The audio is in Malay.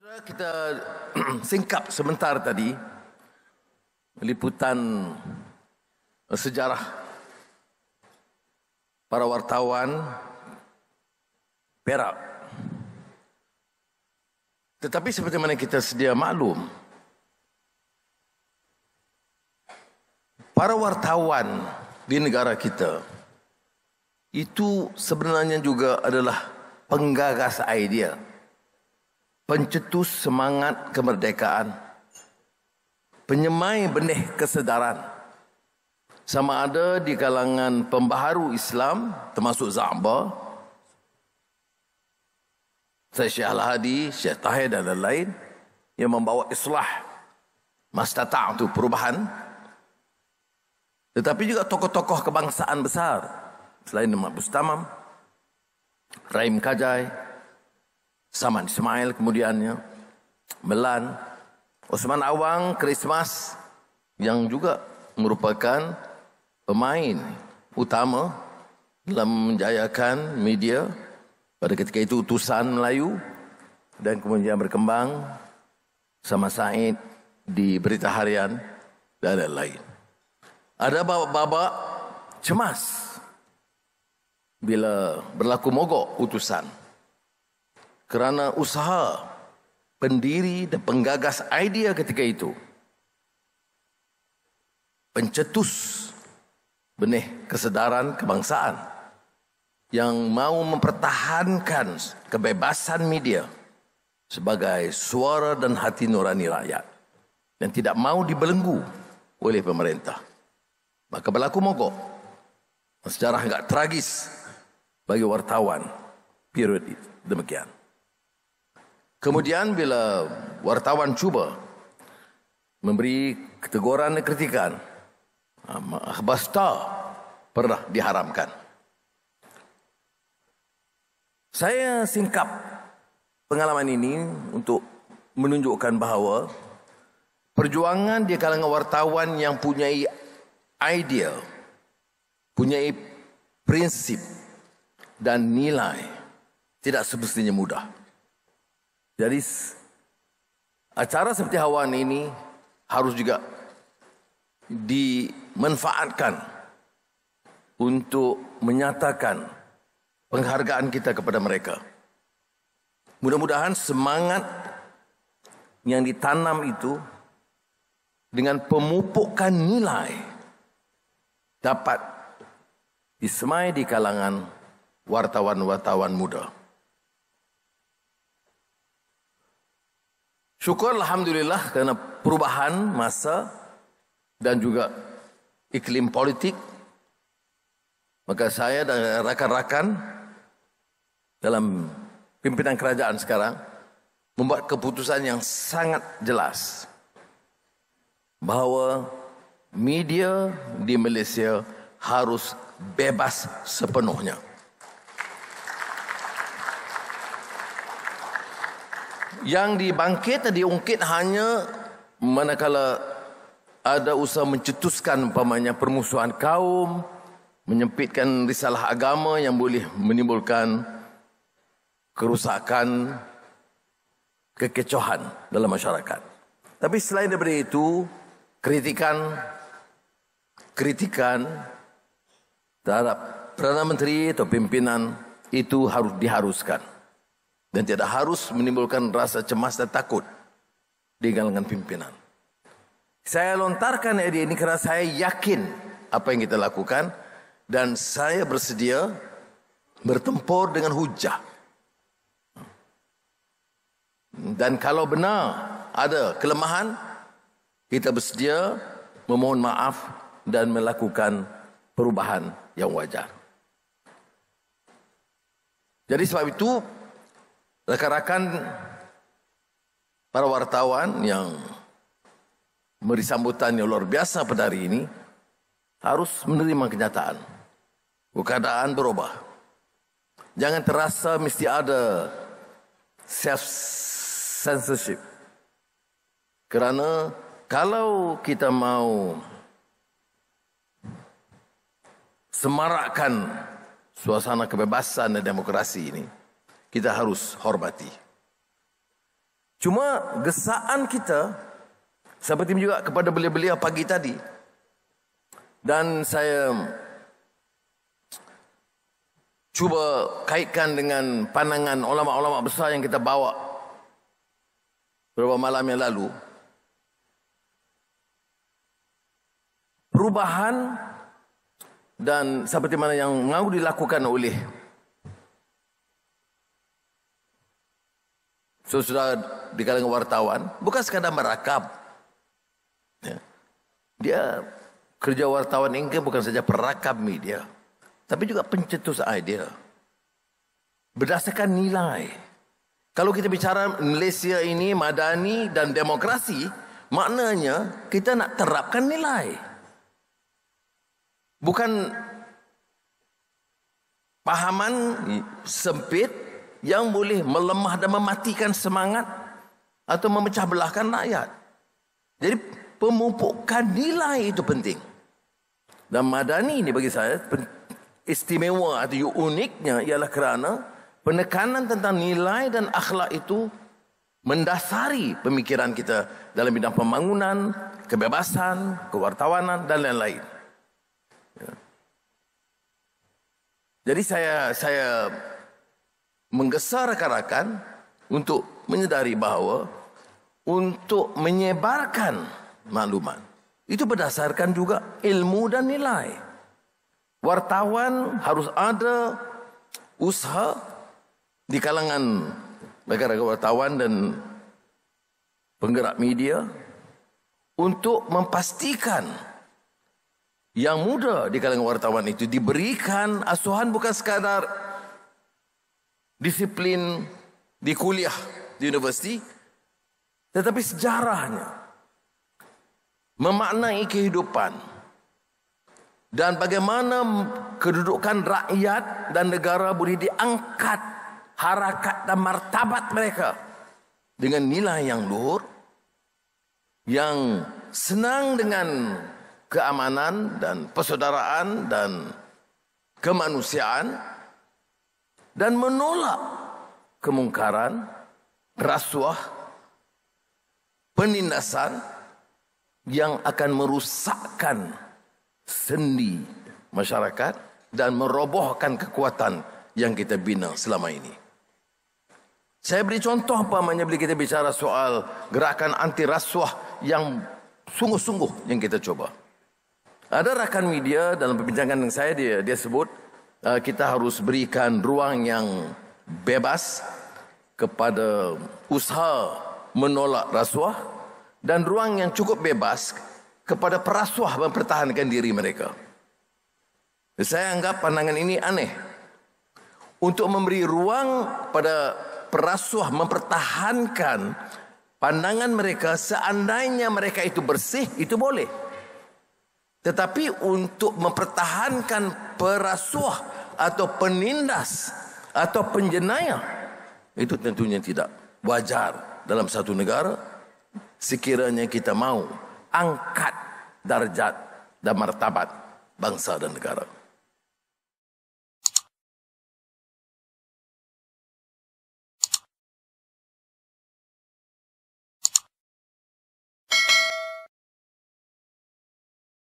Kita singkap sebentar tadi liputan sejarah para wartawan Perak. Tetapi seperti mana kita sedia maklum, para wartawan di negara kita itu sebenarnya juga adalah penggagas idea, pencetus semangat kemerdekaan, penyemai benih kesedaran, sama ada di kalangan pembaharu Islam termasuk Za'ba, Syekh Al-Hadi, Syekh Tahir dan lain-lain yang membawa islah mastata'tu, perubahan, tetapi juga tokoh-tokoh kebangsaan besar selain Ahmad Bustamam, Rahim Kajai, Saman Ismail kemudiannya, Melan, Osman Awang, Christmas yang juga merupakan pemain utama dalam menjayakan media pada ketika itu utusan Melayu dan kemudian berkembang sama Said di Berita Harian dan lain-lain. Ada babak-babak cemas bila berlaku mogok utusan kerana usaha pendiri dan penggagas idea ketika itu, pencetus benih kesedaran kebangsaan yang mau mempertahankan kebebasan media sebagai suara dan hati nurani rakyat dan tidak mau dibelenggu oleh pemerintah. Maka berlaku mogok. Sejarah agak tragis bagi wartawan period itu. Demikian. Kemudian bila wartawan cuba memberi keteguran dan kritikan, akhbar star pernah diharamkan. Saya singkap pengalaman ini untuk menunjukkan bahawa perjuangan di kalangan wartawan yang punyai idea, punyai prinsip dan nilai tidak semestinya mudah. Jadi acara seperti Hawan ini harus juga dimanfaatkan untuk menyatakan penghargaan kita kepada mereka. Mudah-mudahan semangat yang ditanam itu dengan pemupukan nilai dapat disemai di kalangan wartawan-wartawan muda. Syukur alhamdulillah kerana perubahan masa dan juga iklim politik, maka saya dan rakan-rakan dalam pimpinan kerajaan sekarang membuat keputusan yang sangat jelas bahawa media di Malaysia harus bebas sepenuhnya. Yang dibangkit dan diungkit hanya manakala ada usaha mencetuskan umpamanya permusuhan kaum, menyempitkan risalah agama yang boleh menimbulkan kerusakan, kekecohan dalam masyarakat. Tapi selain daripada itu, kritikan terhadap Perdana Menteri atau pimpinan itu harus diharuskan dan tidak harus menimbulkan rasa cemas dan takut di kalangan pimpinan. Saya lontarkan idea ini kerana saya yakin apa yang kita lakukan dan saya bersedia bertempur dengan hujah. Dan kalau benar ada kelemahan, kita bersedia memohon maaf dan melakukan perubahan yang wajar. Jadi sebab itu, rakan-rakan para wartawan yang memberi sambutan yang luar biasa pada hari ini harus menerima kenyataan. Keadaan berubah. Jangan terasa mesti ada self-censorship. Kerana kalau kita mau semarakkan suasana kebebasan dan demokrasi ini, kita harus hormati. Cuma gesaan kita seperti juga kepada beliau-beliau pagi tadi. Dan saya cuba kaitkan dengan pandangan ulama-ulama besar yang kita bawa beberapa malam yang lalu. Perubahan dan seperti mana yang mahu dilakukan oleh saudara di kalangan wartawan bukan sekadar merakam. Dia kerja wartawan ini bukan saja perakam media, tapi juga pencetus idea berdasarkan nilai. Kalau kita bicara Malaysia ini madani dan demokrasi, maknanya kita nak terapkan nilai. Bukan pahaman sempit yang boleh melemah dan mematikan semangat atau memecah belahkan rakyat. Jadi pemupukan nilai itu penting. Dan madani ini bagi saya istimewa atau uniknya ialah kerana penekanan tentang nilai dan akhlak itu mendasari pemikiran kita dalam bidang pembangunan, kebebasan, kewartawanan dan lain-lain. Jadi saya menggesa rakan-rakan untuk menyedari bahawa untuk menyebarkan maklumat itu berdasarkan juga ilmu dan nilai. Wartawan harus ada usaha di kalangan rakan-rakan wartawan dan penggerak media untuk memastikan yang muda di kalangan wartawan itu diberikan asuhan bukan sekadar disiplin di kuliah di universiti, tetapi sejarahnya, memaknai kehidupan dan bagaimana kedudukan rakyat dan negara boleh diangkat harakat dan martabat mereka dengan nilai yang luhur, yang senang dengan keamanan dan persaudaraan dan kemanusiaan, dan menolak kemungkaran, rasuah, penindasan yang akan merusakkan sendi masyarakat dan merobohkan kekuatan yang kita bina selama ini. Saya beri contoh umpamanya bila kita bicara soal gerakan anti rasuah yang sungguh-sungguh yang kita coba. Ada rakan media dalam perbincangan dengan saya, dia sebut kita harus berikan ruang yang bebas kepada usaha menolak rasuah dan ruang yang cukup bebas kepada perasuah mempertahankan diri mereka. Saya anggap pandangan ini aneh. Untuk memberi ruang pada perasuah mempertahankan pandangan mereka seandainya mereka itu bersih, itu boleh. Tetapi untuk mempertahankan perasuah atau penindas atau penjenayah, itu tentunya tidak wajar dalam satu negara sekiranya kita mau angkat darjat dan martabat bangsa dan negara.